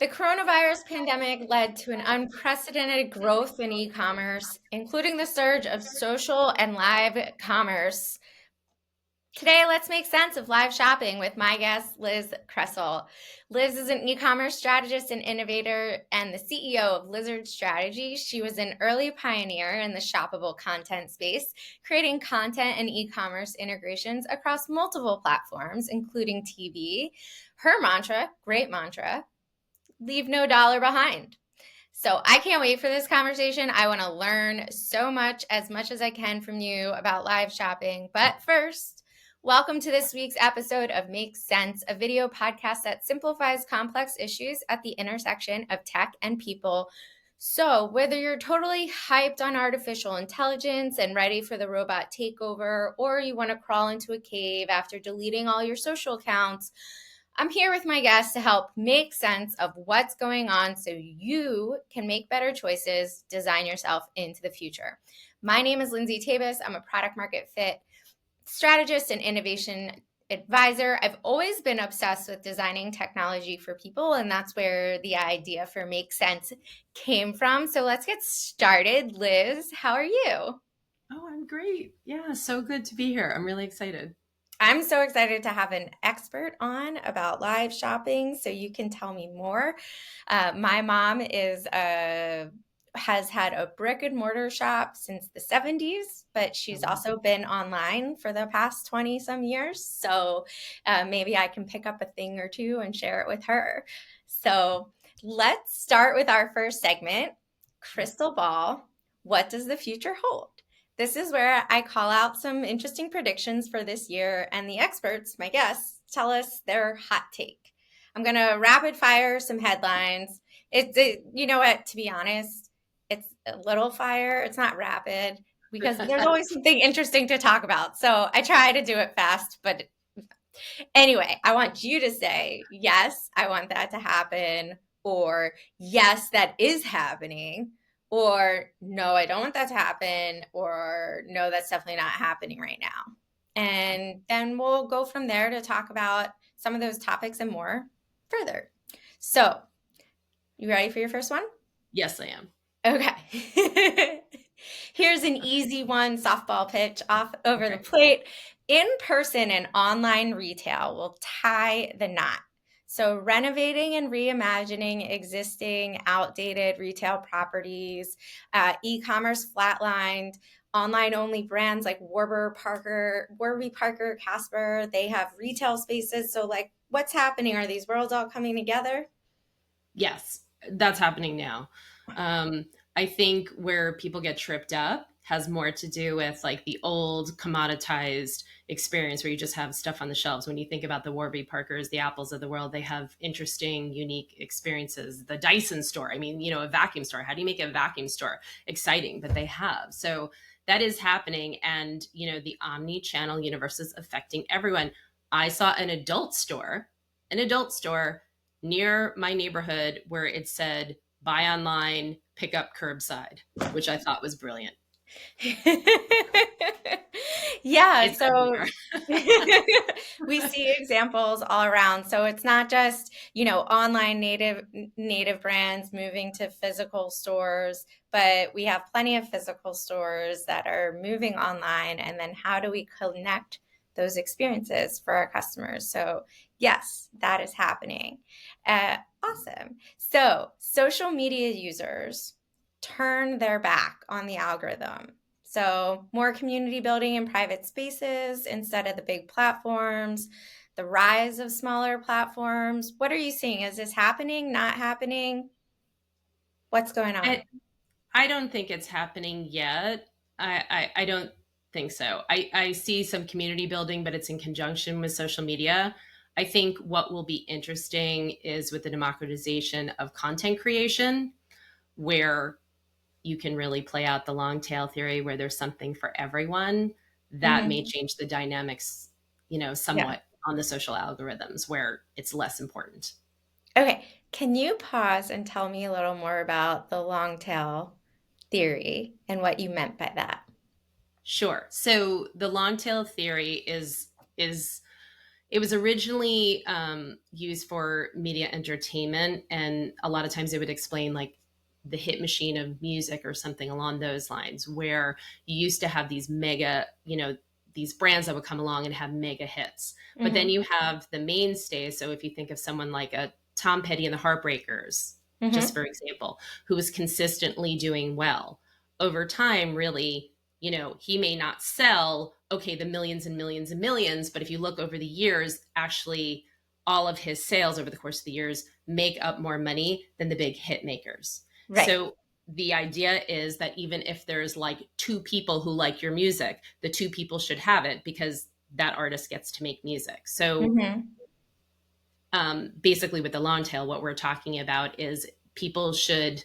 The coronavirus pandemic led to an unprecedented growth in e-commerce, including the surge of social and live commerce. Today, let's make sense of live shopping with my guest, Liz Kressel. Liz is an e-commerce strategist and innovator and the CEO of Lizard Strategy. She was an early pioneer in the shoppable content space, creating content and e-commerce integrations across multiple platforms, including TV. Her mantra, great mantra, leave no dollar behind. So I can't wait for this conversation. I want to learn so much as I can from you about live shopping. But first, welcome to this week's episode of Make Sense, a video podcast that simplifies complex issues at the intersection of tech and people. So whether you're totally hyped on artificial intelligence and ready for the robot takeover, or you want to crawl into a cave after deleting all your social accounts, I'm here with my guests to help make sense of what's going on so you can make better choices, design yourself into the future. My name is Lindsay Tabus. I'm a product market fit strategist and innovation advisor. I've always been obsessed with designing technology for people, and that's where the idea for Make Sense came from. So let's get started. Liz, how are you? Oh, I'm great. Yeah, so good to be here. I'm really excited. I'm so excited to have an expert on about live shopping so you can tell me more. My mom has had a brick and mortar shop since the 70s, but she's also been online for the past 20 some years. So maybe I can pick up a thing or two and share it with her. So let's start with our first segment, Crystal Ball. What does the future hold? This is where I call out some interesting predictions for this year, and the experts, my guests, tell us their hot take. I'm going to rapid fire some headlines. You know what, to be honest, it's a little fire. It's not rapid because there's always something interesting to talk about. So I try to do it fast, but anyway, I want you to say, yes, I want that to happen, or yes, that is happening, or no, I don't want that to happen, or no, that's definitely not happening right now. And then we'll go from there to talk about some of those topics and more further. So, you ready for your first one? Yes, I am. Okay. Here's an easy one, softball pitch off over the plate. In-person and online retail will tie the knot. So renovating and reimagining existing outdated retail properties, e-commerce flatlined, online-only brands like Warby Parker, Casper, they have retail spaces. So like what's happening? Are these worlds all coming together? Yes, that's happening now. I think where people get tripped up has more to do with like the old commoditized experience where you just have stuff on the shelves. When you think about the Warby Parkers, the Apples of the world, they have interesting, unique experiences. The Dyson store, I mean, a vacuum store. How do you make a vacuum store exciting? But they have. So that is happening. And, the omni-channel universe is affecting everyone. I saw an adult store near my neighborhood where it said buy online, pick up curbside, which I thought was brilliant. Yeah, It's so everywhere. we see examples all around. So it's not just, online native brands moving to physical stores, but we have plenty of physical stores that are moving online. And then how do we connect those experiences for our customers? So yes, that is happening. Awesome. So social media users turn their back on the algorithm. So more community building in private spaces instead of the big platforms, the rise of smaller platforms. What are you seeing? Is this happening, not happening? What's going on? I don't think it's happening yet. I don't think so. I see some community building, but it's in conjunction with social media. I think what will be interesting is with the democratization of content creation, where you can really play out the long tail theory where there's something for everyone. That may Mm-hmm. change the dynamics, Yeah. somewhat on the social algorithms where it's less important. Okay. Can you pause and tell me a little more about the long tail theory and what you meant by that? Sure. So the long tail theory is It was originally used for media entertainment, and a lot of times it would explain like the hit machine of music or something along those lines, where you used to have these mega, these brands that would come along and have mega hits. But then Mm-hmm. you have the mainstay. So if you think of someone like a Tom Petty and the Heartbreakers, just Mm-hmm. for example, who was consistently doing well over time, really, he may not sell, okay, the millions and millions and millions, but if you look over the years, actually, all of his sales over the course of the years make up more money than the big hit makers. Right. So the idea is that even if there's like two people who like your music, the two people should have it because that artist gets to make music. So Mm-hmm. basically, with the long tail, what we're talking about is people should,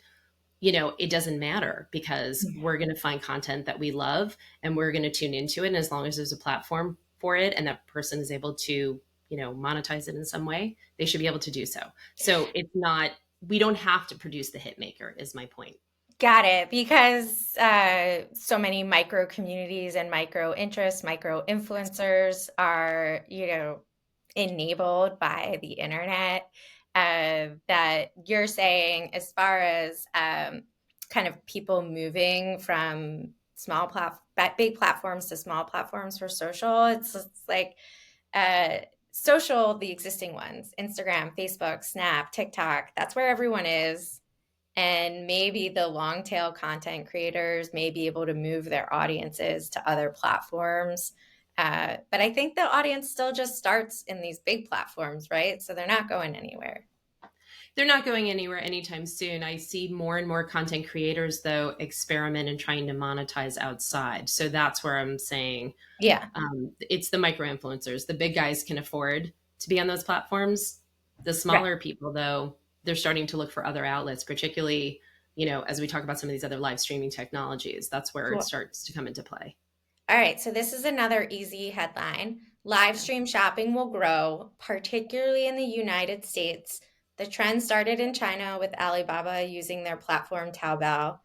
it doesn't matter because we're going to find content that we love and we're going to tune into it. And as long as there's a platform for it and that person is able to, monetize it in some way, they should be able to do so. So it's not, we don't have to produce the hit maker, is my point. Got it. Because so many micro communities and micro interests, micro influencers are, enabled by the internet. That you're saying, as far as kind of people moving from big platforms to small platforms for social, it's like uh, social, the existing ones, Instagram, Facebook, Snap, TikTok, that's where everyone is. And maybe the long tail content creators may be able to move their audiences to other platforms. But I think the audience still just starts in these big platforms, right? So they're not going anywhere. They're not going anywhere anytime soon. I see more and more content creators, though, experiment and trying to monetize outside. So that's where I'm saying Yeah, it's the micro influencers. The big guys can afford to be on those platforms. The right. smaller people, though, they're starting to look for other outlets, particularly, as we talk about some of these other live streaming technologies. That's where it Cool. starts to come into play. All right, so this is another easy headline. Live Yeah. stream shopping will grow, particularly in the United States. The trend started in China with Alibaba using their platform Taobao.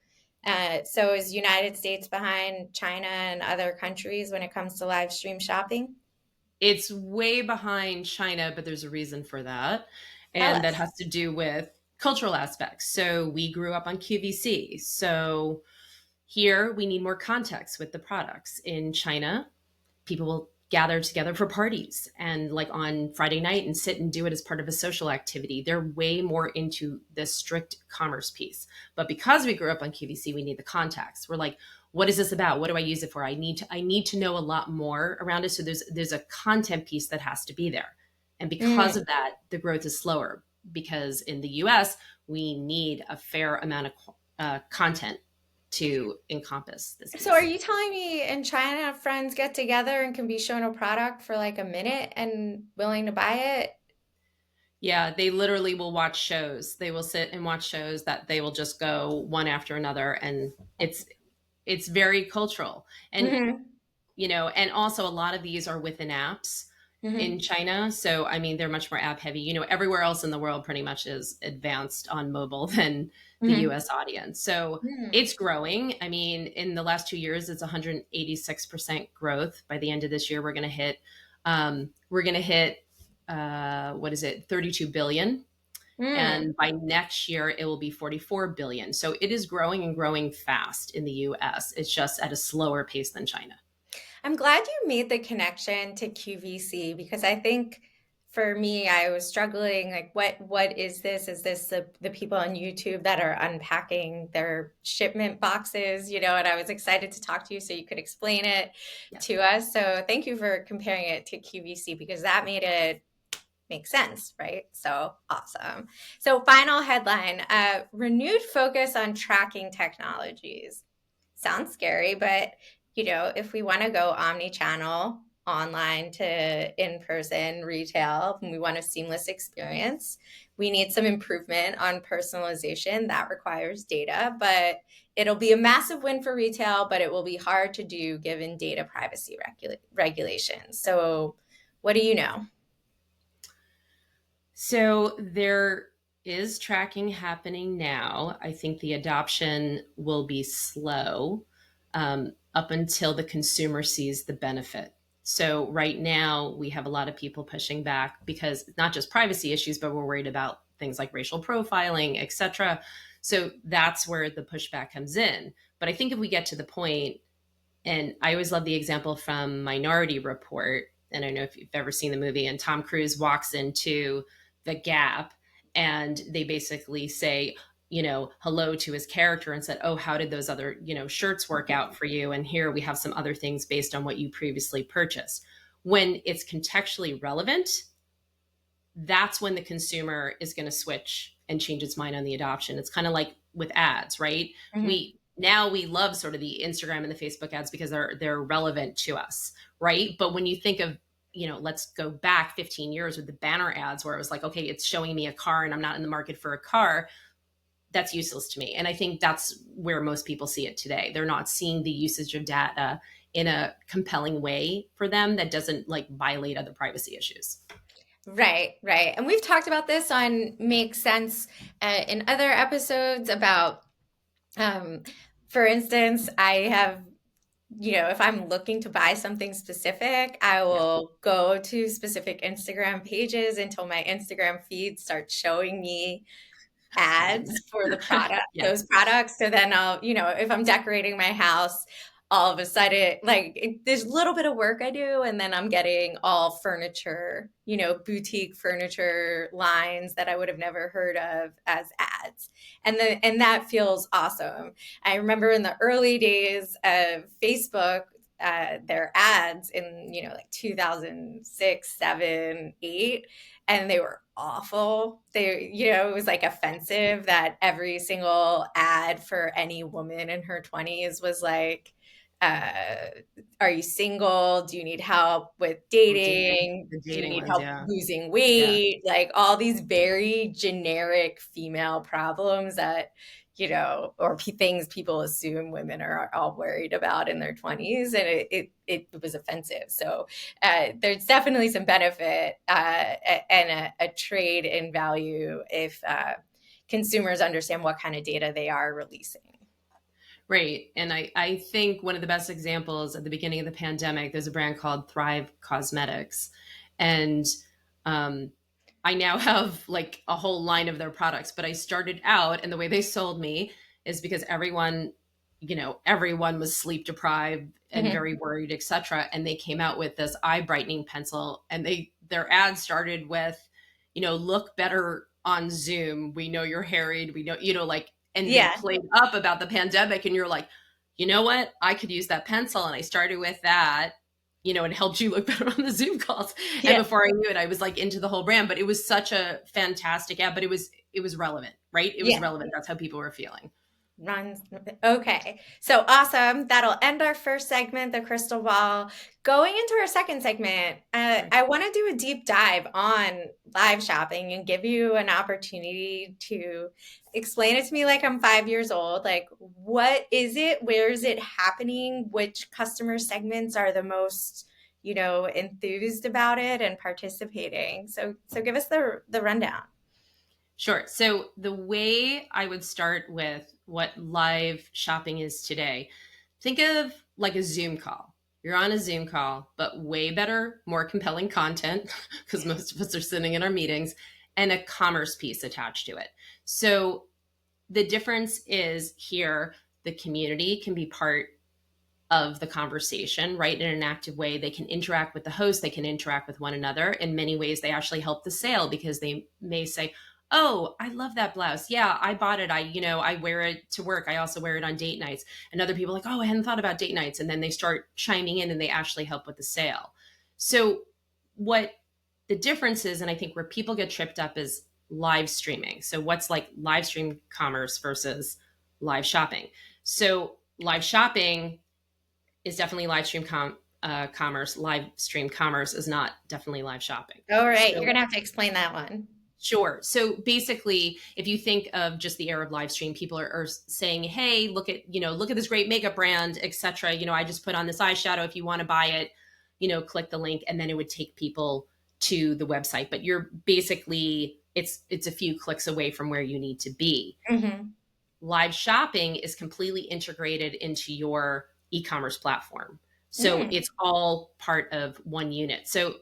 So is United States behind China and other countries when it comes to live stream shopping? It's way behind China, but there's a reason for that. Tell And that us. has to do with cultural aspects. So we grew up on QVC. So here we need more context with the products. In China, people will gather together for parties and like on Friday night and sit and do it as part of a social activity. They're way more into the strict commerce piece. But because we grew up on QVC, we need the context. We're like, what is this about? What do I use it for? I need to know a lot more around it. So there's a content piece that has to be there. And because Mm. of that, the growth is slower because in the US, we need a fair amount of content to encompass this So are piece. you telling me in China friends get together and can be shown a product for like a minute and willing to buy it? Yeah, they literally will watch shows. They will sit and watch shows that they will just go one after another, and it's very cultural. And Hmm. and also a lot of these are within apps in Hmm. China. So I mean, they're much more app heavy. Everywhere else in the world pretty much is advanced on mobile than the Hmm. US audience. So it's growing. I mean, in the last 2 years, it's 186% growth. By the end of this year, we're gonna hit what is it, 32 billion. Mm. And by next year, it will be 44 billion. So it is growing and growing fast in the US. It's just at a slower pace than China. I'm glad you made the connection to QVC because I think for me, I was struggling like what is this? Is this the people on YouTube that are unpacking their shipment boxes, and I was excited to talk to you so you could explain it Yeah. to us. So thank you for comparing it to QVC because that made it make sense, right? So awesome. So final headline, renewed focus on tracking technologies. Sounds scary, but if we want to go omni-channel, online to in-person retail, and we want a seamless experience, we need some improvement on personalization. That requires data, but it'll be a massive win for retail, but it will be hard to do given data privacy regulations. So what do you know? So there is tracking happening now. I think the adoption will be slow up until the consumer sees the benefit. So right now we have a lot of people pushing back because not just privacy issues, but we're worried about things like racial profiling, etc. So that's where the pushback comes in. But I think if we get to the point, and I always love the example from Minority Report, and I don't know if you've ever seen the movie, and Tom Cruise walks into the Gap and they basically say, hello to his character and said, oh, how did those other, shirts work out for you? And here we have some other things based on what you previously purchased. When it's contextually relevant, that's when the consumer is going to switch and change its mind on the adoption. It's kind of like with ads, right? Mhm. We love sort of the Instagram and the Facebook ads because they're relevant to us, right? But when you think of, let's go back 15 years with the banner ads where it was like, okay, it's showing me a car and I'm not in the market for a car. That's useless to me. And I think that's where most people see it today. They're not seeing the usage of data in a compelling way for them that doesn't like violate other privacy issues. Right, right. And we've talked about this on Make Sense in other episodes about, um, for instance, I have, if I'm looking to buy something specific, I Yeah. will go to specific Instagram pages until my Instagram feed starts showing me ads for the product, Yes. those products. So then I'll, if I'm decorating my house, all of a sudden, there's a little bit of work I do, and then I'm getting all furniture, boutique furniture lines that I would have never heard of as ads. And that feels awesome. I remember in the early days of Facebook, their ads in, like 2006, 7, 8, and they were awful. It was like offensive that every single ad for any woman in her 20s was like, uh, are you single? Do you need help with dating? The Do you dating need ones, help yeah. losing Yeah. weight? Like all these very generic female problems that, or things people assume women are all worried about in their 20s. And it was offensive. So there's definitely some benefit and a trade in value if consumers understand what kind of data they are releasing. Right. And I think one of the best examples at the beginning of the pandemic, there's a brand called Thrive Cosmetics. And I now have like a whole line of their products, but I started out and the way they sold me is because everyone was sleep deprived and Mhm. very worried, etc. And they came out with this eye brightening pencil and their ad started with, look better on Zoom. We know you're harried. We know, like, and they Yeah. played up about the pandemic and you're like, you know what? I could use that pencil. And I started with that, it helped you look better on the Zoom calls. And Yeah. before I knew it, I was like into the whole brand, but it was such a fantastic ad, but it was relevant, right? It was Yeah. relevant. That's how people were feeling. Runs. Okay. So awesome. That'll end our first segment, the crystal ball. Going into our second segment, I want to do a deep dive on live shopping and give you an opportunity to explain it to me like I'm 5 years old. Like, what is it? Where is it happening? Which customer segments are the most, enthused about it and participating? So give us the rundown. Sure. So the way I would start with what live shopping is today, think of like a Zoom call. You're on a Zoom call, but way better, more compelling content because most of us are sitting in our meetings and a commerce piece attached to it. So the difference is here, the community can be part of the conversation, right? In an active way. They can interact with the host, they can interact with one another. In many ways, they actually help the sale because they may say, oh, I love that blouse. Yeah, I bought it. I wear it to work. I also wear it on date nights. And other people are like, oh, I hadn't thought about date nights. And then they start chiming in and they actually help with the sale. So what the difference is, and I think where people get tripped up is live streaming. So what's like live stream commerce versus live shopping? So live shopping is definitely live stream commerce. Live stream commerce is not definitely live shopping. All right. You're So going to have to explain that one. sure. So basically, if you think of just the era of live stream, people are saying, "Hey, look at this great makeup brand, etc. I just put on this eyeshadow. If you want to buy it, click the link, and then it would take people to the website. But you're basically it's a few clicks away from where you need to be. Hmm. Live shopping is completely integrated into your e-commerce platform. So Mm. it's all part of one unit. So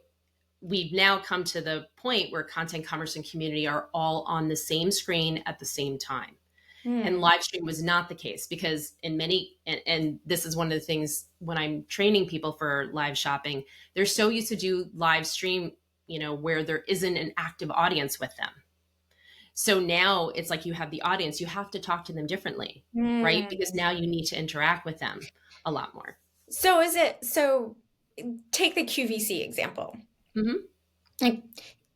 we've now come to the point where content, commerce, and community are all on the same screen at the same time. And Mm. live stream was not the case because in many, and this is one of the things when I'm training people for live shopping, they're so used to do live stream, where there isn't an active audience with them. So now it's like you have the audience, you have to talk to them differently, right? Because Mm. now you need to interact with them a lot more. So take the QVC example. Hmm. Like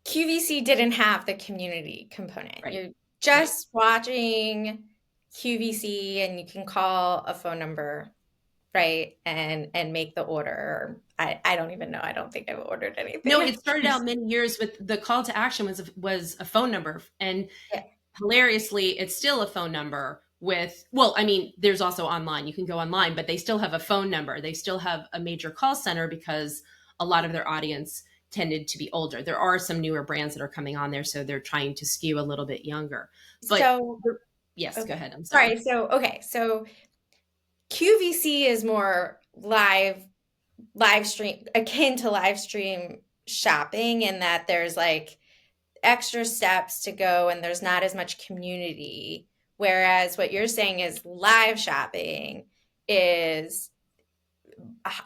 QVC didn't have the community component. Right. You're Right. just watching QVC and you can call a phone number, right? And make the order. I don't even know. I don't think I've ordered No, anything. it started out many years with the call to action was a phone number, and Yeah. hilariously, it's still a phone number with, well, I mean, there's also online. You can go online, but they still have a phone number. They still have a major call center because a lot of their audience tended to be older. There are some newer brands that are coming on there, so they're trying to skew a little bit younger. But So, yes, go okay. ahead. I'm Sorry. sorry. So QVC is more live stream, akin to live stream shopping, in that there's like extra steps to go and there's not as much community. Whereas what you're saying is live shopping is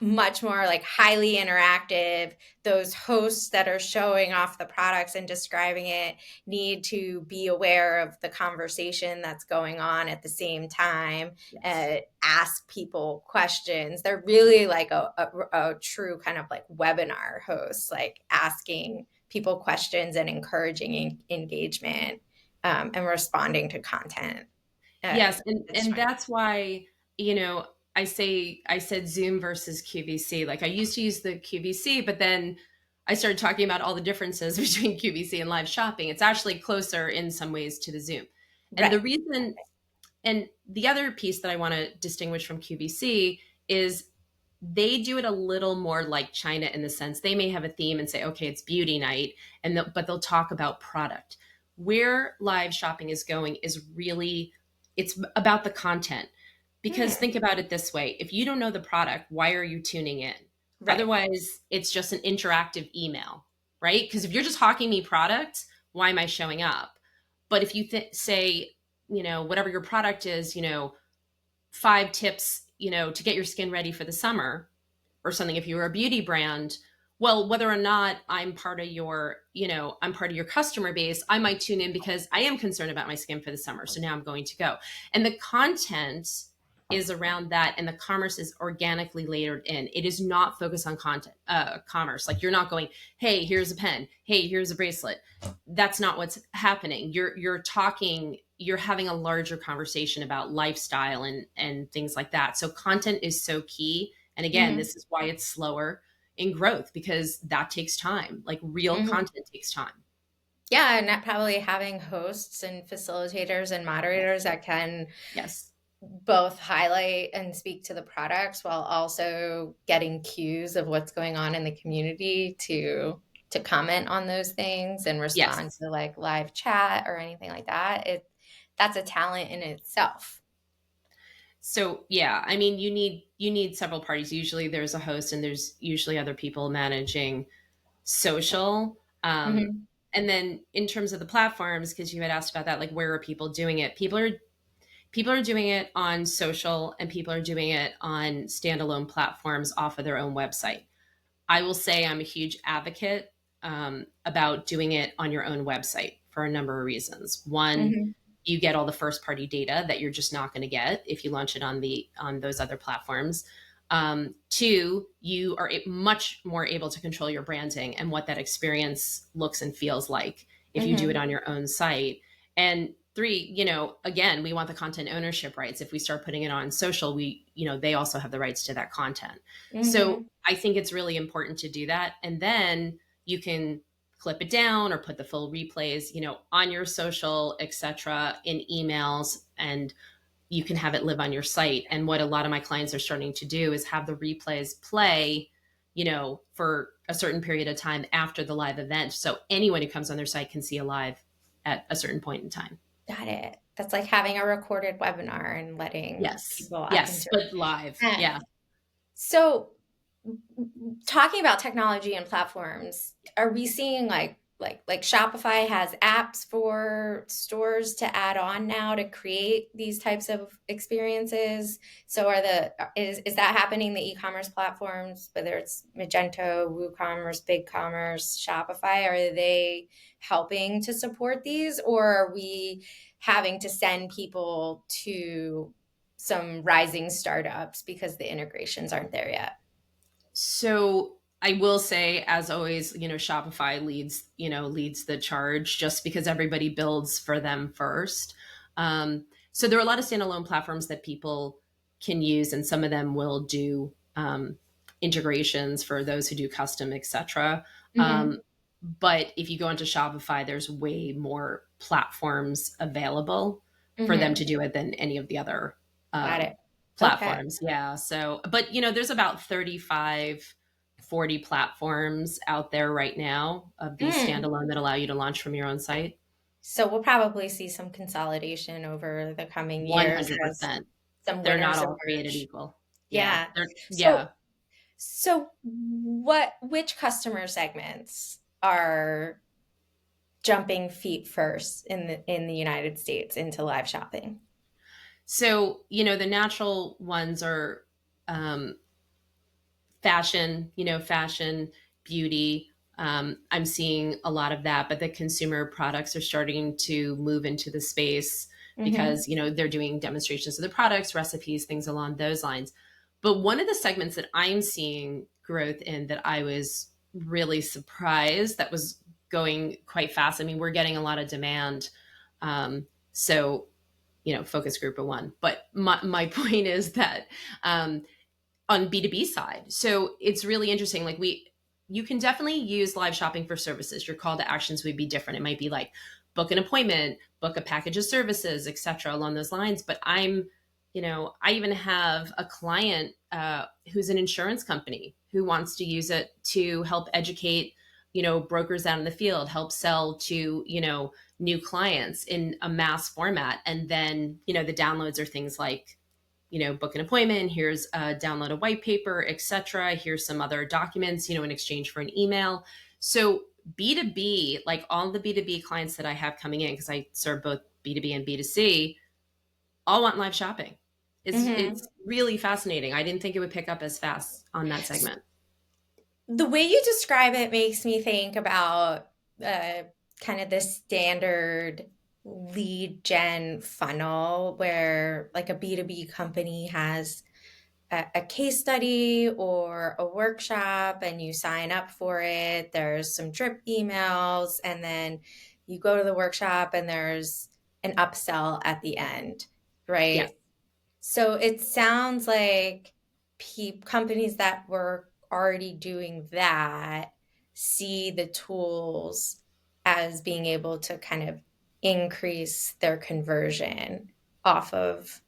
much more like highly interactive. Those hosts that are showing off the products and describing it need to be aware of the conversation that's going on at the same time, Yes. and ask people questions. They're really like a true kind of like webinar host, like asking people questions and encouraging engagement, and responding to content. Yes, and It's and fine. that's why, you know, I said Zoom versus QVC. Like I used to use the QVC, but then I started talking about all the differences between QVC and live shopping. It's actually closer in some ways to the Zoom. And the Right. reason, and the other piece that I want to distinguish from QVC is they do it a little more like China, in the sense they may have a theme and say, okay, it's beauty night, and but they'll talk about product. Where live shopping is going is really, it's about the content. Because Hmm. think about it this way: if you don't know the product, why are you tuning in? Right. Otherwise, it's just an interactive email, right? Because if you're just hawking me product, why am I showing up? But if you say, whatever your product is, 5 tips, to get your skin ready for the summer, or something, if you were a beauty brand, well, whether or not I'm part of your customer base, I might tune in because I am concerned about my skin for the summer. So now I'm going to go. And the content is around that, and the commerce is organically layered in. It is not focused on content, commerce. Like you're not going, hey, here's a pen, hey, here's a bracelet. That's not what's happening. You're having a larger conversation about lifestyle and things like that. So content is so key. And again, Hmm. this is why it's slower in growth, because that takes time. Like real Hmm. content takes time. Yeah, and that probably having hosts and facilitators and moderators that can Yes. both highlight and speak to the products while also getting cues of what's going on in the community to comment on those things and respond Yes. to like live chat or anything like that. That's a talent in itself. So yeah, I mean, you need several parties. Usually there's a host and there's usually other people managing social. Hmm. And then in terms of the platforms, because you had asked about that, like where are people doing it? People are doing it on social, and people are doing it on standalone platforms off of their own website. I will say I'm a huge advocate about doing it on your own website for a number of reasons. One, Hmm. you get all the first party data that you're just not going to get if you launch it on those other platforms. Two, you are much more able to control your branding and what that experience looks and feels like if you do it Hmm. on your own site. And three, again, we want the content ownership rights. If we start putting it on social, they also have the rights to that content. So Hmm. I think it's really important to do that. And then you can clip it down or put the full replays, on your social, etc., in emails, and you can have it live on your site. And what a lot of my clients are starting to do is have the replays play, for a certain period of time after the live event. So anyone who comes on their site can see a live at a certain point in time. Got it. That's like having a recorded webinar and letting Yes. people Yes. enter. But live. Um, Yeah. so talking about technology and platforms, are we seeing like Shopify has apps for stores to add on now to create these types of experiences? So is that happening in the e-commerce platforms, whether it's Magento, WooCommerce, BigCommerce, Shopify, are they helping to support these, or are we having to send people to some rising startups because the integrations aren't there yet? So I will say, as always, Shopify leads the charge just because everybody builds for them first. So there are a lot of standalone platforms that people can use, and some of them will do integrations for those who do custom, etc. Mm-hmm. But if you go into Shopify, there's way more platforms available for them Mm-hmm. to do it than any of the other Got um, it. Okay. platforms. Yeah. So, but there's about 35, 40 platforms out there right now of these Mm. standalone that allow you to launch from your own site. So we'll probably see some consolidation over the coming years as 100%. some They're not winners all created emerge. equal. Yeah. Yeah. Yeah. So which customer segments are jumping feet first in the United States into live shopping? So, the natural ones are um, fashion, beauty. I'm seeing a lot of that, but the consumer products are starting to move into the space Mm-hmm. because, they're doing demonstrations of the products, recipes, things along those lines. But one of the segments that I'm seeing growth in that I was really surprised that was going quite fast. I mean, we're getting a lot of demand. So, focus group of one. But my point is that on B2B side. So it's really interesting. Like you can definitely use live shopping for services. Your call to actions would be different. It might be like book an appointment, book a package of services, etc. along those lines. But I even have a client who's an insurance company who wants to use it to help educate, brokers out in the field, help sell to, new clients in a mass format. And then, the downloads are things like book an appointment, here's download a white paper, etc. Here's some other documents, in exchange for an email. So B2B, like all the B2B clients that I have coming in, because I serve both B2B and B2C, all want live shopping. It's Mm-hmm. really fascinating. I didn't think it would pick up as fast on that segment. The way you describe it makes me think about uh, kind of the standard lead gen funnel where like a B2B company has a case study or a workshop and you sign up for it. There's some drip emails, and then you go to the workshop and there's an upsell at the end, Yes. right? So it sounds like companies that were already doing that see the tools as being able to kind of increase their conversion off of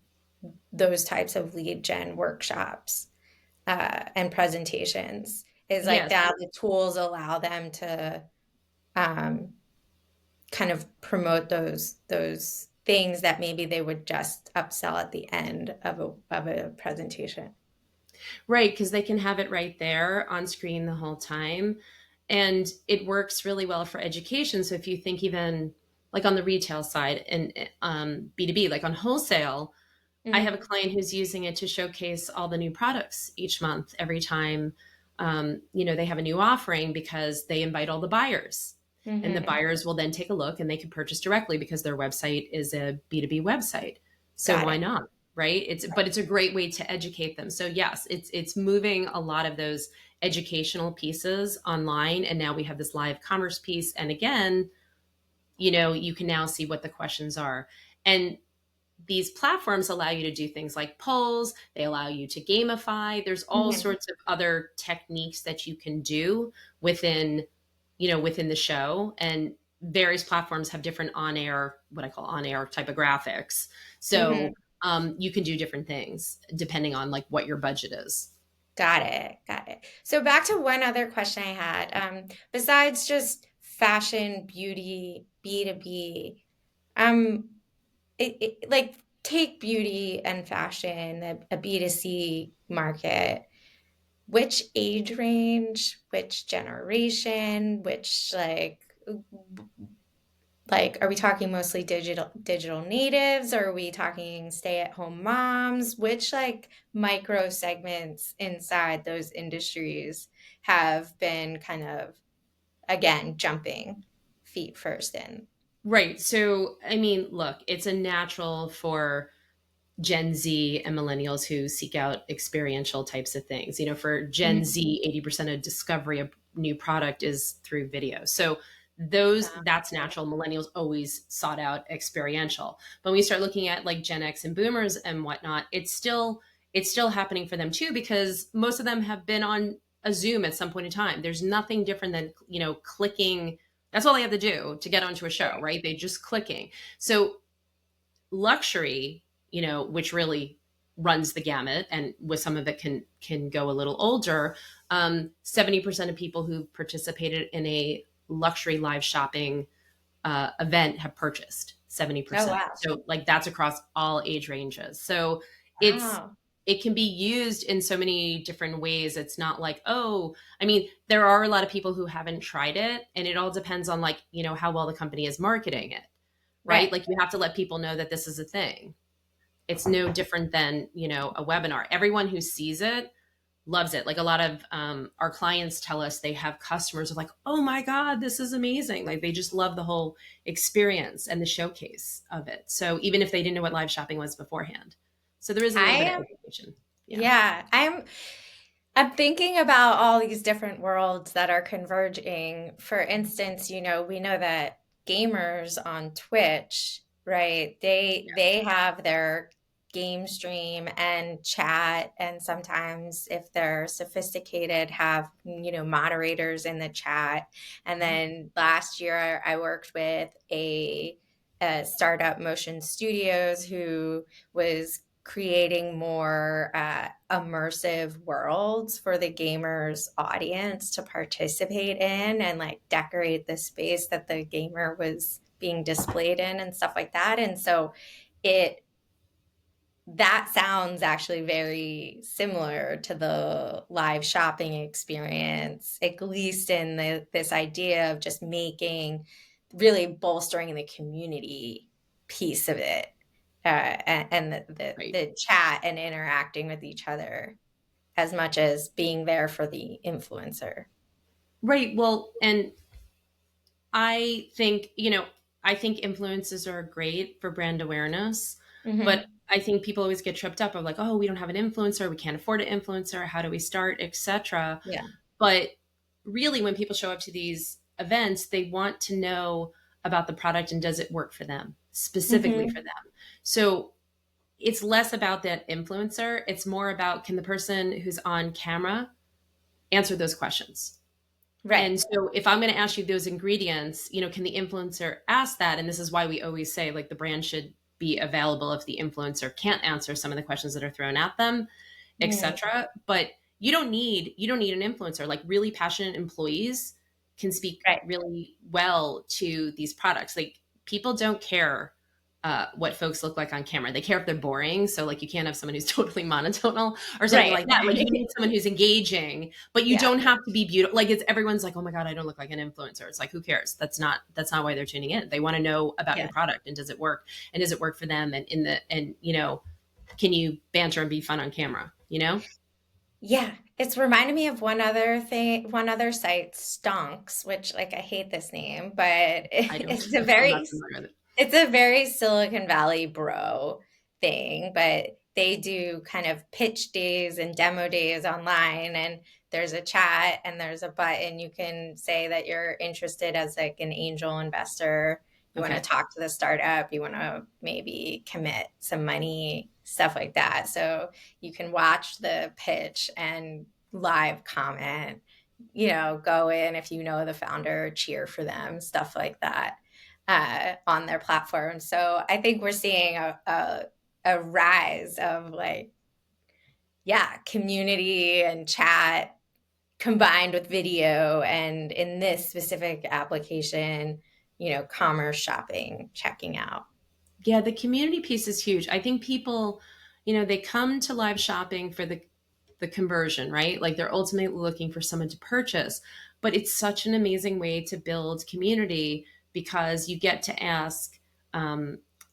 those types of lead gen workshops and presentations. Is like Yes. that the tools allow them to um, kind of promote those things that maybe they would just upsell at the end of a presentation. Right, because they can have it right there on screen the whole time. And it works really well for education. So if you think even like on the retail side and B2B, like on wholesale, I have a Mm-hmm. client who's using it to showcase all the new products each month, every time they have a new offering because they invite all the buyers. And the Mm-hmm. buyers will then take a look and they can purchase directly because their website is a B2B website. So Got why it. not? Right? It's a great way to educate them. So yes, it's moving a lot of those educational pieces online. And now we have this live commerce piece. And again, you can now see what the questions are. And these platforms allow you to do things like polls, they allow you to gamify. There's all Mm-hmm. sorts of other techniques that you can do within the show. And various platforms have different on-air, what I call on-air type of graphics. Mm-hmm. So you can do different things depending on like what your budget is. Got it. Got it. So back to one other question I had. Besides just fashion, beauty, B2B, um, like take beauty and fashion, a B2C market. which age range, which generation, which like are we talking mostly digital natives, or are we talking stay-at-home moms? Which like micro segments inside those industries have been kind of, again, jumping feet first in? Right. So, I mean, look, it's a natural for Gen Z and millennials who seek out experiential types of things. For Gen Mhm. Z, 80% of discovery of new product is through video. So that's Gotcha. natural. Millennials always sought out experiential. But when we start looking at like Gen X and boomers and whatnot, it's still happening for them too, because most of them have been on a Zoom at some point in time. There's nothing different than, clicking. That's all they have to do to get onto a show, Right. right? They just clicking. So luxury, which really runs the gamut, and with some of it can go a little older. 70% of people who participated in a luxury live shopping event have purchased Oh, 70%. wow. So like that's across all age ranges. So it's Wow. it can be used in so many different ways. It's not like, oh, I mean, there are a lot of people who haven't tried it, and it all depends on like, how well the company is marketing it, right? Right. Like you have to let people know that this is a thing. It's no different than, a webinar. Everyone who sees it loves it. Like a lot of our clients tell us they have customers of like, oh my God, this is amazing. Like they just love the whole experience and the showcase of it. So even if they didn't know what live shopping was beforehand. So there is a little I bit of am, education. Yeah. yeah, I'm thinking about all these different worlds that are converging. For instance, we know that gamers on Twitch, right? They have their game stream and chat, and sometimes if they're sophisticated, have, moderators in the chat. And Mhm. then last year I worked with a startup, Motion Studios, who was creating more immersive worlds for the gamers audience to participate in, and like decorate the space that the gamer was being displayed in and stuff like that. And so it that sounds actually very similar to the live shopping experience, at least in this idea of just making, really bolstering the community piece of it, and Right. the chat and interacting with each other as much as being there for the influencer. Right. Well, and I think influences are great for brand awareness, but Hmm. I think people always get tripped up of like, oh, we don't have an influencer, we can't afford an influencer, how do we start, etc. Yeah. But really, when people show up to these events, they want to know about the product and does it work for them, specifically for Hmm. them. So it's less about that influencer. It's more about, can the person who's on camera answer those questions? Right. And so if I'm going to ask you those ingredients, can the influencer ask that? And this is why we always say like the brand should be available if the influencer can't answer some of the questions that are thrown at them, Mm. etc. But you don't need an influencer. Like really passionate employees can speak Right. really well to these products. Like people don't care what folks look like on camera. They care if they're boring. So like you can't have someone who's totally monotonal or something Right. like that. Like you need someone who's engaging, but you Yeah. don't have to be beautiful. Like it's everyone's like, oh my God, I don't look like an influencer. It's like, who cares? That's not why they're tuning in. They want to know about Yeah. your product and does it work? And does it work for them? And can you banter and be fun on camera? Yeah, it's reminded me of one other thing, one other site, Stonks, which, like, I hate this name, but I don't, I'm not familiar with it. it's a very Silicon Valley bro thing, but they do kind of pitch days and demo days online, and there's a chat and there's a button. You can say that you're interested as like an angel investor. You want to Okay. talk to the startup, you want to maybe commit some money, stuff like that. So you can watch the pitch and live comment, go in if you know the founder, cheer for them, stuff like that, on their platform. So I think we're seeing a rise of like, yeah, community and chat combined with video. And in this specific application, commerce shopping, checking out. Yeah, the community piece is huge. I think people, they come to live shopping for the the conversion, right? Like they're ultimately looking for someone to purchase. But it's such an amazing way to build community because you get to ask,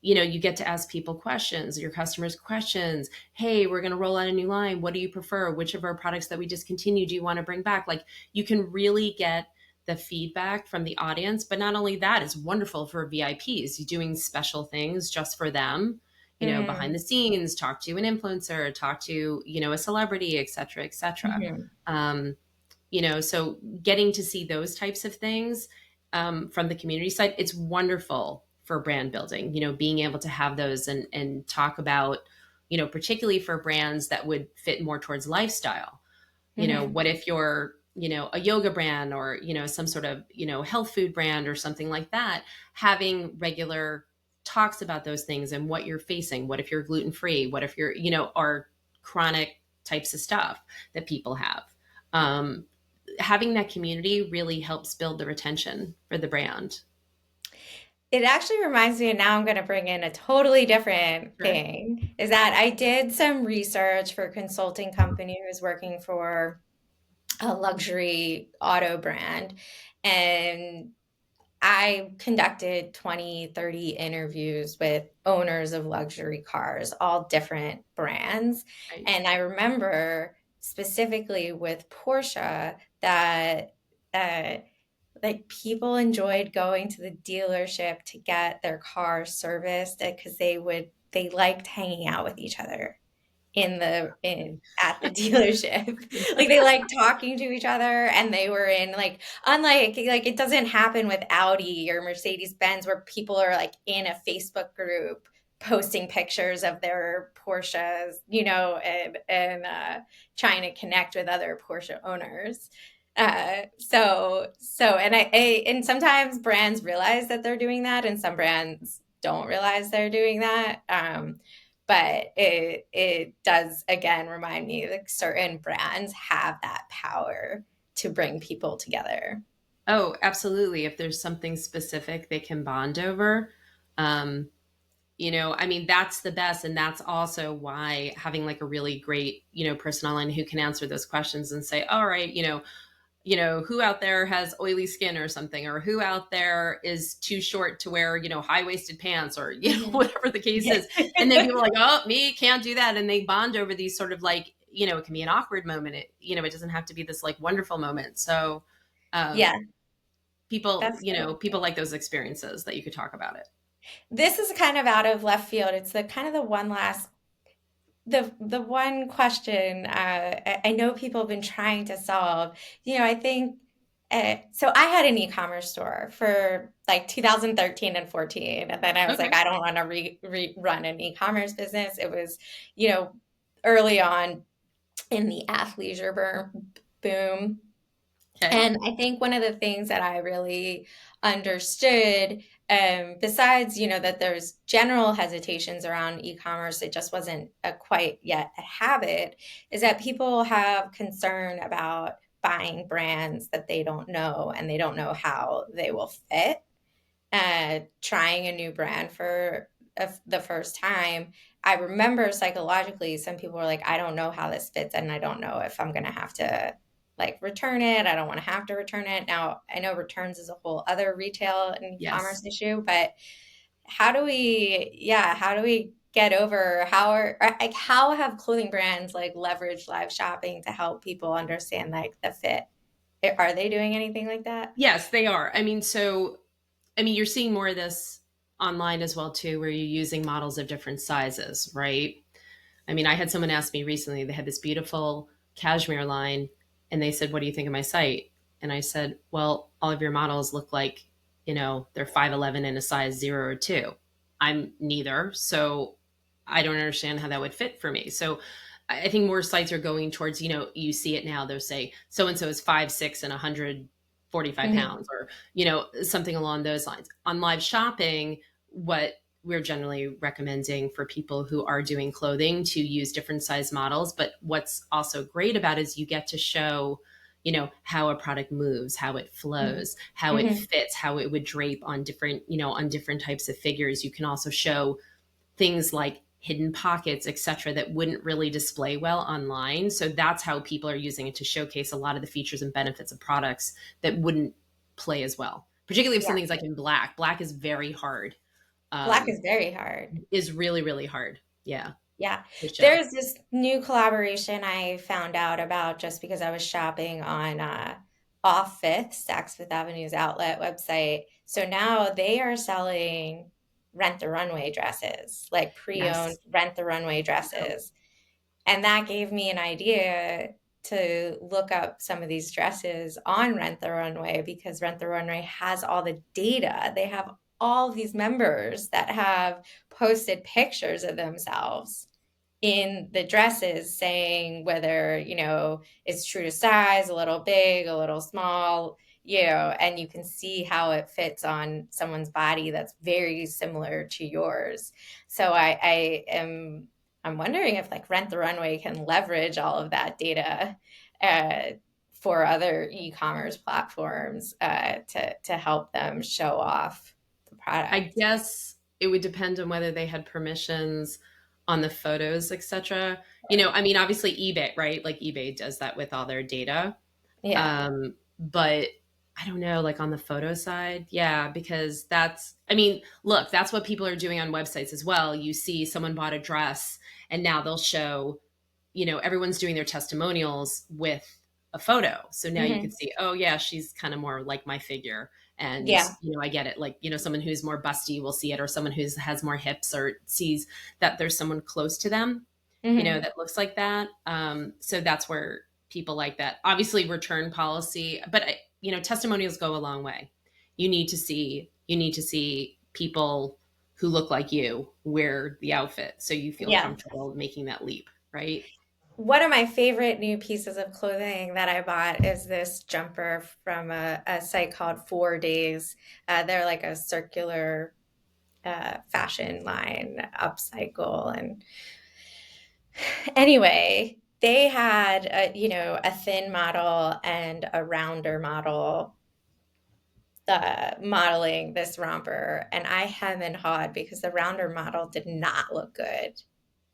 you get to ask people questions, your customers questions. Hey, we're going to roll out a new line. What do you prefer? Which of our products that we discontinued do you want to bring back? Like you can really get the feedback from the audience. But not only that, it's wonderful for VIPs. You're doing special things just for them, behind the scenes, talk to an influencer, talk to, a celebrity, et cetera, et cetera. So getting to see those types of things from the community side, it's wonderful for brand building, being able to have those and talk about, particularly for brands that would fit more towards lifestyle. What if you're, a yoga brand or, some sort of, health food brand or something like that, having regular talks about those things and what you're facing. What if you're gluten-free? What if you're, are chronic types of stuff that people have? Having that community really helps build the retention for the brand. It actually reminds me, and now I'm going to bring in a totally different Sure. thing, is that I did some research for a consulting company who was working for a luxury auto brand. And I conducted 20, 30 interviews with owners of luxury cars, all different brands. Right. And I remember specifically with Porsche that like people enjoyed going to the dealership to get their car serviced because they liked hanging out with each other at the dealership. Like they like talking to each other, and they were in like, unlike like it doesn't happen with Audi or Mercedes Benz where people are like in a Facebook group posting pictures of their Porsches, and trying to connect with other Porsche owners. And sometimes brands realize that they're doing that, and some brands don't realize they're doing that. But it does again remind me like certain brands have that power to bring people together. Oh, absolutely. If there's something specific they can bond over, that's the best. And that's also why having like a really great, person online who can answer those questions and say, all right, who out there has oily skin or something, or who out there is too short to wear, high-waisted pants or, whatever the case is. And then people are like, oh, me can't do that. And they bond over these sort of like, it can be an awkward moment. It doesn't have to be this like wonderful moment. So people, people like those experiences that you could talk about it. This is kind of out of left field. It's the kind of the one question I know people have been trying to solve. I think so I had an e-commerce store for like 2013 and 14, and then I was like, I don't want to run an e-commerce business. It was, early on in the athleisure boom. And I think one of the things that I really understood, besides, that there's general hesitations around e-commerce, it just wasn't quite yet a habit, is that people have concern about buying brands that they don't know and they don't know how they will fit. Trying a new brand for the first time, I remember psychologically, some people were like, I don't know how this fits and I don't know if I'm going to have to like return it. I don't want to have to return it. Now, I know returns is a whole other retail and e-commerce issue, but how do we get over how have clothing brands like leveraged live shopping to help people understand like the fit? Are they doing anything like that? Yes, they are. You're seeing more of this online as well too, where you're using models of different sizes, right? I had someone ask me recently, they had this beautiful cashmere line and they said, what do you think of my site? And I said, well, all of your models look like, they're 5'11" in a size 0 or 2. I'm neither. So I don't understand how that would fit for me. So I think more sites are going towards, you see it now, they'll say so-and-so is 5'6" and 145 pounds or, something along those lines. On live shopping, what we're generally recommending for people who are doing clothing to use different size models. But what's also great about it is you get to show, how a product moves, how it flows, how it fits, how it would drape on different, on different types of figures. You can also show things like hidden pockets, etc., that wouldn't really display well online. So that's how people are using it to showcase a lot of the features and benefits of products that wouldn't play as well. Particularly if Yeah. something's like in black. Black is very hard. Black Um, is very hard. is really, really hard. Yeah, Yeah. to show. There's this new collaboration I found out about just because I was shopping on Off Fifth, Saks Fifth Avenue's outlet website. So now they are selling Rent the Runway dresses, like pre-owned Yes. Rent the Runway dresses. And that gave me an idea to look up some of these dresses on Rent the Runway because Rent the Runway has all the data. They have all these members that have posted pictures of themselves in the dresses saying whether, it's true to size, a little big, a little small, and you can see how it fits on someone's body that's very similar to yours. So I'm wondering if like Rent the Runway can leverage all of that data uh, for other e-commerce platforms to help them show off the I product. guess it would depend on whether they had permissions on the photos, etc. I mean, obviously eBay, right? Like eBay does that with all their data. Yeah. But I don't know, like on the photo side, yeah, because I mean, look, that's what people are doing on websites as well. You see someone bought a dress and now they'll show, everyone's doing their testimonials with a photo. So now you can Hmm. see, oh yeah, she's kind of more like my figure. And, Yeah. I get it. Like, someone who's more busty will see it, or someone who has more hips or sees that there's someone close to them, Hmm. that looks like that. So that's where people like that. Obviously, return policy, but testimonials go a long way. You need to see people who look like you wear the outfit, so you feel Yeah. comfortable making that leap, right? One of my favorite new pieces of clothing that I bought is this jumper from a site called 4 Days. They're like a circular fashion line, upcycle. And anyway, they had a thin model and a rounder model modeling this romper, and I hem and hawed because the rounder model did not look good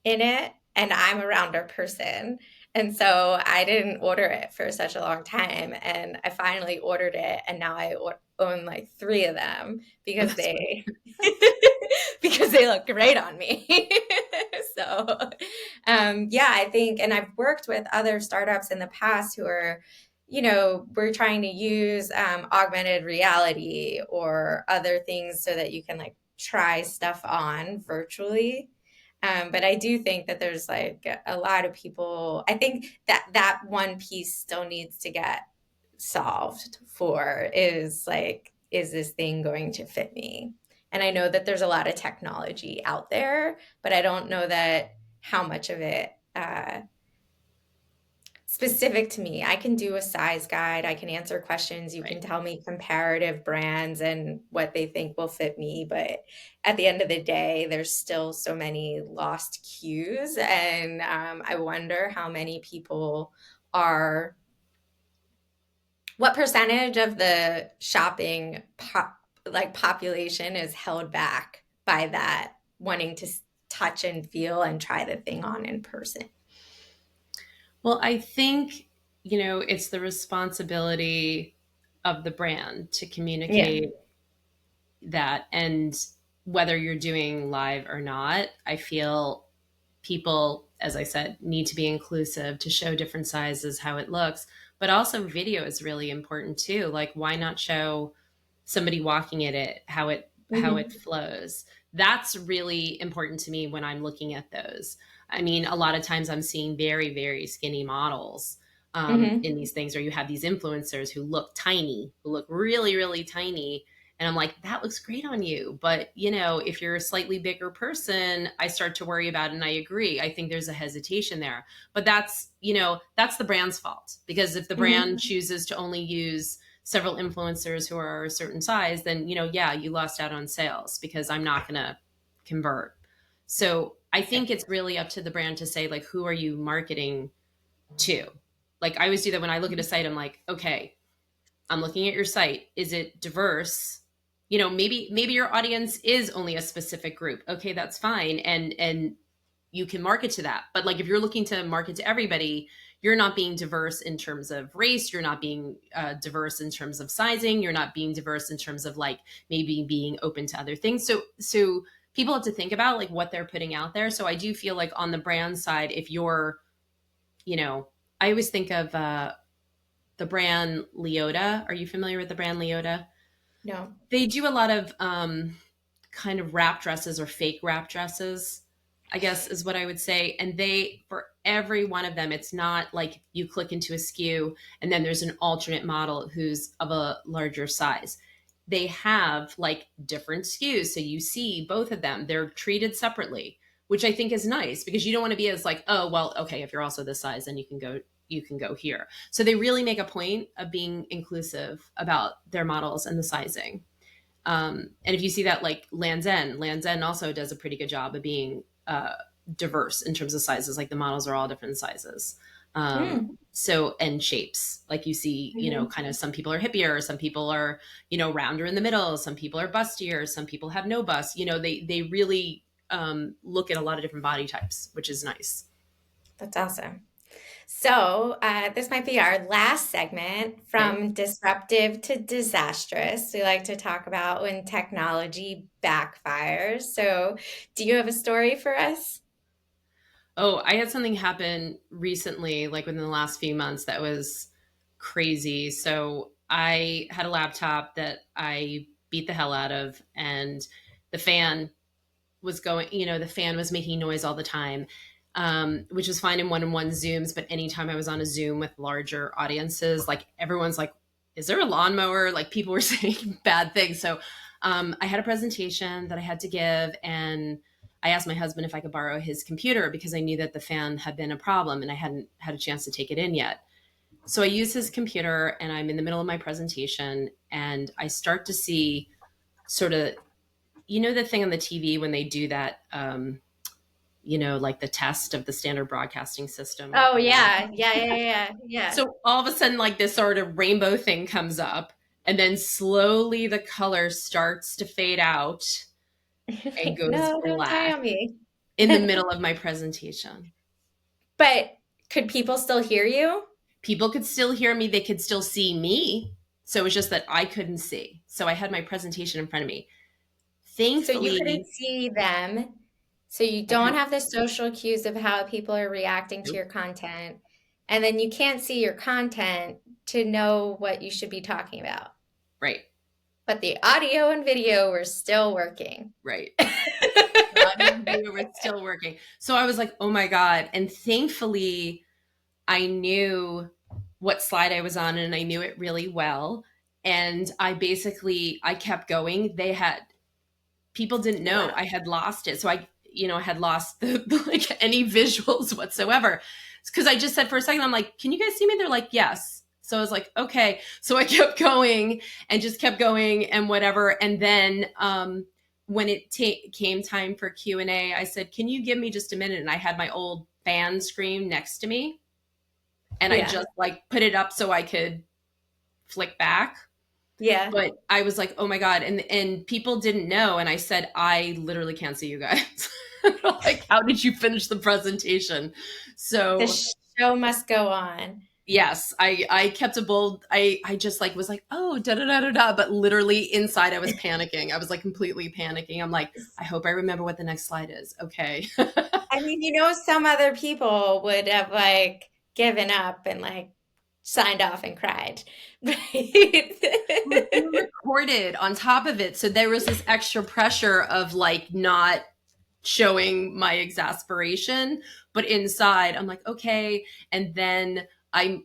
in it, and I'm a rounder person. And so I didn't order it for such a long time, and I finally ordered it, and now I own like three of them Oh, because that's funny. they because they look great on me. So yeah, I think, and I've worked with other startups in the past who are, we're trying to use augmented reality or other things so that you can like try stuff on virtually. But I do think that there's like a lot of people. I think that one piece still needs to get solved for is like, is this thing going to fit me? And I know that there's a lot of technology out there, but I don't know that how much of it specific to me. I can do a size guide, I can answer questions, you can Right. tell me comparative brands and what they think will fit me, but at the end of the day, there's still so many lost cues, and I wonder how many people are what percentage of the shopping population is held back by that wanting to touch and feel and try the thing on in person? Well, I think, it's the responsibility of the brand to Yeah. communicate that. And whether you're doing live or not, I feel people, as I said, need to be inclusive to show different sizes, how it looks. But also, video is really important too. Like, why not show somebody walking at it, how it Hmm. flows? That's really important to me when I'm looking at those. I mean, a lot of times I'm seeing very, very skinny models in Hmm. these things, or you have these influencers who look tiny, who look really, really tiny. And I'm like, that looks great on you. But, if you're a slightly bigger person, I start to worry about it. And I agree. I think there's a hesitation there. But that's the brand's fault. Because if the brand Hmm. chooses to only use several influencers who are a certain size, then, yeah, you lost out on sales because I'm not going to convert. So I think it's really up to the brand to say, like, who are you marketing to? Like, I always do that when I look at a site. I'm like, okay, I'm looking at your site. Is it diverse? Maybe your audience is only a specific group. Okay, that's fine. And you can market to that. But like if you're looking to market to everybody, you're not being diverse in terms of race, you're not being diverse in terms of sizing, you're not being diverse in terms of like maybe being open to other things. So people have to think about like what they're putting out there. So I do feel like on the brand side, if you're, you know, I always think of the brand Leota. Are you familiar with the brand Leota? No. They do a lot of kind of wrap dresses or fake wrap dresses, I guess is what I would say. And they, for every one of them, it's not like you click into a SKU and then there's an alternate model who's of a larger size. They have like different SKUs. So you see both of them, they're treated separately, which I think is nice because you don't want to be as like, oh, well, okay, if you're also this size, then you can go here. So they really make a point of being inclusive about their models and the sizing. And if you see that like Land's End also does a pretty good job of being diverse in terms of sizes. Like the models are all different sizes. So, and shapes, like you see, you know, kind of some people are hippier, some people are, you know, rounder in the middle, some people are bustier, some people have no bust, you know, they really look at a lot of different body types, which is nice. That's awesome. So this might be our last segment, from disruptive to disastrous. We like to talk about when technology backfires. So do you have a story for us? Oh, I had something happen recently, like within the last few months, that was crazy. So I had a laptop that I beat the hell out of, and the fan was going, you know, the fan was making noise all the time, which was fine in one-on-one Zooms. But anytime I was on a Zoom with larger audiences, like everyone's like, is there a lawnmower? Like people were saying bad things. So I had a presentation that I had to give, and I asked my husband if I could borrow his computer because I knew that the fan had been a problem and I hadn't had a chance to take it in yet. So I use his computer and I'm in the middle of my presentation and I start to see sort of, you know, the thing on the TV when they do that, you know, like the test of the standard broadcasting system. Oh, yeah. So all of a sudden, like this sort of rainbow thing comes up and then slowly the color starts to fade out and goes No, don't die black on me. in the middle of my presentation. But could people still hear you? People could still hear me. They could still see me. So it was just that I couldn't see. So I had my presentation in front of me. So you Thankfully, couldn't see them. So you don't have the social cues of how people are reacting to nope, your content. And then you can't see your content to know what you should be talking about. right, But the audio and video were still working. right. We were still working. So I was like, oh my God. And thankfully, I knew what slide I was on and I knew it really well. And I kept going. People didn't know Wow. I had lost it. So I, you know, had lost like any visuals whatsoever. Because I just said for a second, I'm like, can you guys see me? They're like, yes. So I was like, okay. So I kept going and just kept going and whatever. And then when it came time for Q&A, I said, can you give me just a minute? And I had my old fan screen next to me. And I just like put it up so I could flick back. Yeah. But I was like, oh my God. And people didn't know. And I said, I literally can't see you guys. Like, how did you finish the presentation? So The show must go on. yes, I kept a bold, I just like was like, oh, da da da da da. But literally inside I was panicking. I was like completely panicking. I'm like, I hope I remember what the next slide is. Okay. I mean, you know, some other people would have like given up and like signed off and cried. Right. Recorded on top of it. So there was this extra pressure of like not showing my exasperation, but inside I'm like, okay. And then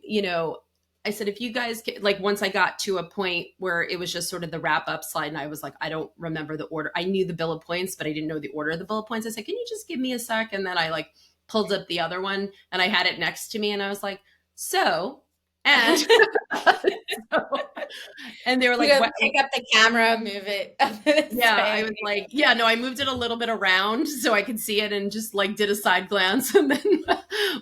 you know, I said, if you guys like, once I got to a point where it was just sort of the wrap up slide and I was like, I don't remember the order. I knew the bullet points, but I didn't know the order of the bullet points. I said, can you just give me a sec? And then I like pulled up the other one and I had it next to me and I was like, so, and so, and they were like, what? Pick up the camera, move it. Yeah, I was like, yeah, no, I moved it a little bit around so I could see it and just like did a side glance and then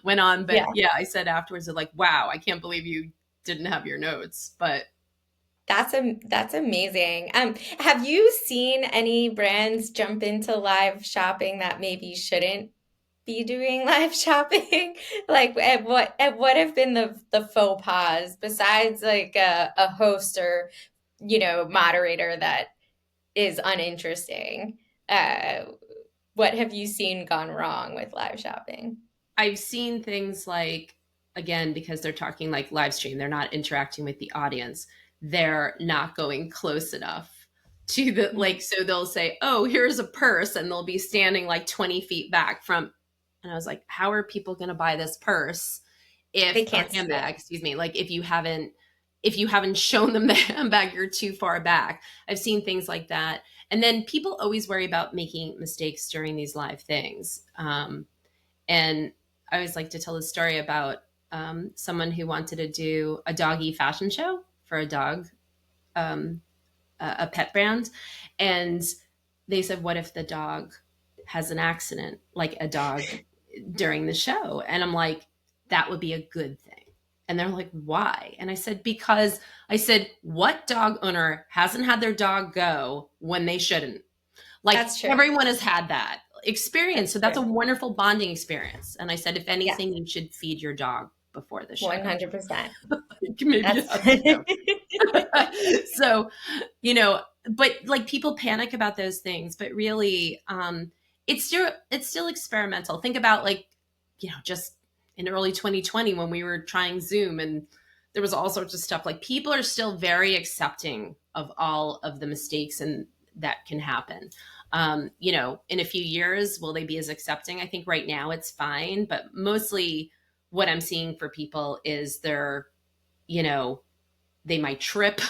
went on. But yeah, I said afterwards, like, wow, I can't believe you didn't have your notes. But that's amazing. Have you seen any brands jump into live shopping that maybe shouldn't? be doing live shopping? Like, what have been the faux pas besides like a host or, moderator that is uninteresting? Uh, what have you seen gone wrong with live shopping? I've seen things like, again, because they're talking like live stream, they're not interacting with the audience. They're not going close enough to the, like, so they'll say, oh, here's a purse, and they'll be standing like 20 feet back from, and I was like, how are people going to buy this purse They if, or can't see it. handbag, excuse me, like if you haven't shown them the handbag, you're too far back. I've seen things like that. And then people always worry about making mistakes during these live things. And I always like to tell a story about someone who wanted to do a doggy fashion show for a dog, um, a pet brand. And they said, what if the dog has an accident, like a dog during the show? And I'm like, that would be a good thing. And they're like, why? And I said, because I said, what dog owner hasn't had their dog go when they shouldn't? Like, That's true. everyone has had that experience. So that's a True. wonderful bonding experience. And I said, if Yes, anything, you should feed your dog before the show. 100%. Maybe That's so, but like people panic about those things, but really, it's still experimental. Think about like, just in early 2020 when we were trying Zoom and there was all sorts of stuff, like people are still very accepting of all of the mistakes and that can happen. In a few years, will they be as accepting? I think right now it's fine, but mostly what I'm seeing for people is they might trip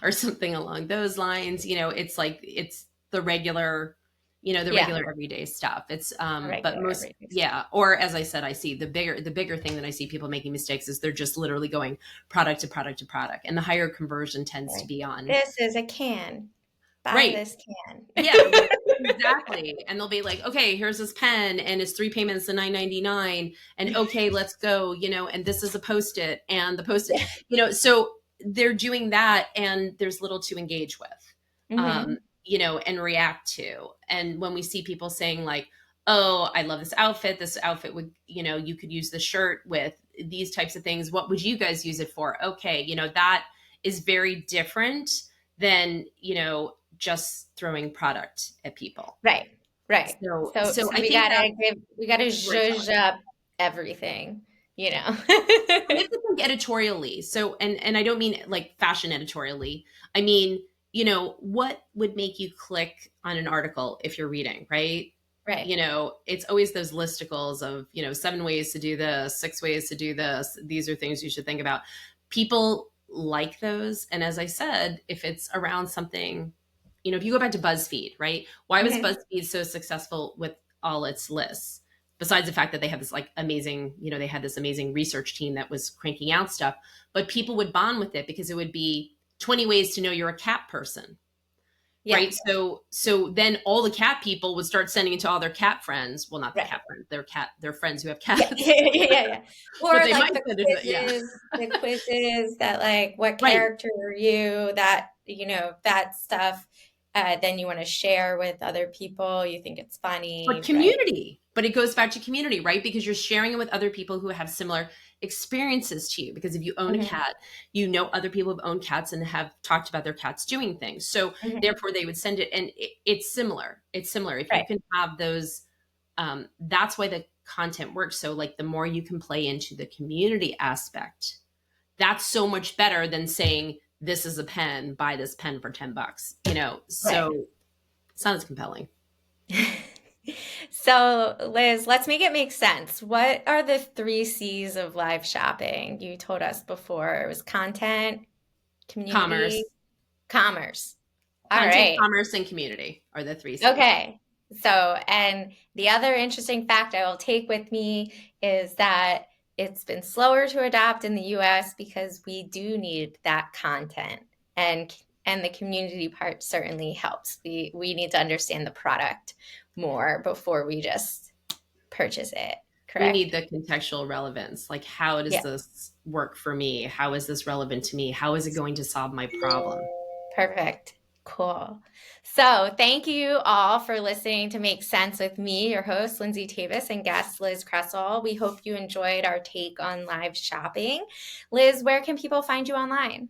or something along those lines. It's like, it's the regular, yeah, regular everyday stuff. It's, but regular most, everyday stuff. yeah. Or as I said, I see the bigger thing that I see people making mistakes is they're just literally going product to product to product. And the higher conversion tends to Right. be on, This is a can. Buy right. this can. Yeah, like, exactly. And they'll be like, okay, here's this pen and it's 3 payments of $9.99. And okay, let's go, and this is a post-it and the post-it, so they're doing that and there's little to engage with, Hmm. and react to. And when we see people saying like, oh, I love this outfit would, you could use the shirt with these types of things. What would you guys use it for? Okay. That is very different than, just throwing product at people. Right, right. So, So, so so I we think that's gotta zhuzh storytelling. up everything, you know. We have to think editorially. So, and I don't mean like fashion editorially. I mean, what would make you click on an article if you're reading, right? Right. It's always those listicles of, 7 ways to do this, 6 ways to do this. These are things you should think about. People like those. And as I said, if it's around something, if you go back to BuzzFeed, right? Why was Mhm. BuzzFeed so successful with all its lists? Besides the fact that they have this like amazing, they had this amazing research team that was cranking out stuff, but people would bond with it because it would be 20 ways to know you're a cat person, Yeah, right? So then all the cat people would start sending it to all their cat friends. Well, not their right. cat friends, their friends who have Yeah, cats, yeah, yeah, yeah. Or but they like might send it. Yeah, the quizzes that like what right. character are you, that that stuff. Then you want to share with other people. You think it's But funny, right? community, but it goes back to community, right? Because you're sharing it with other people who have similar experiences to you. Because if you own a Hmm. cat, other people who've owned cats and have talked about their cats doing things. So Hmm. therefore they would send it, and it's similar. It's similar. If you Right, can have those, that's why the content works. So like the more you can play into the community aspect, that's so much better than saying, this is a pen, buy this pen for $10, right. so it's not as compelling. So, Liz, let's make it make sense. What are the 3 C's of live shopping? You told us before it was content, community, Commerce. commerce. All Content, right. commerce, and community are the 3 C's. Okay. So, and the other interesting fact I will take with me is that it's been slower to adopt in the US because we do need that content, and the community part certainly helps. We need to understand the product more before we just purchase it, We need correct? the contextual relevance. Like, how does Yeah, this work for me? How is this relevant to me? How is it going to solve my problem? perfect. Cool. So thank you all for listening to Make Sense with me, your host, Lindsay Tavis, and guest, Liz Kressel. We hope you enjoyed our take on live shopping. Liz, where can people find you online?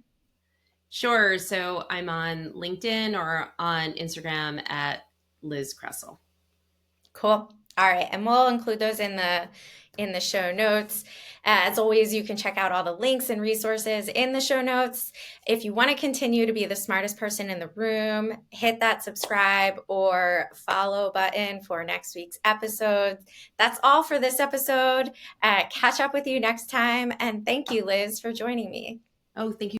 Sure. So I'm on LinkedIn or on Instagram at Liz Kressel. Cool. All right. And we'll include those in the show notes. As always, you can check out all the links and resources in the show notes. If you want to continue to be the smartest person in the room, hit that subscribe or follow button for next week's episode. That's all for this episode. Catch up with you next time. And thank you, Liz, for joining me. Oh, thank you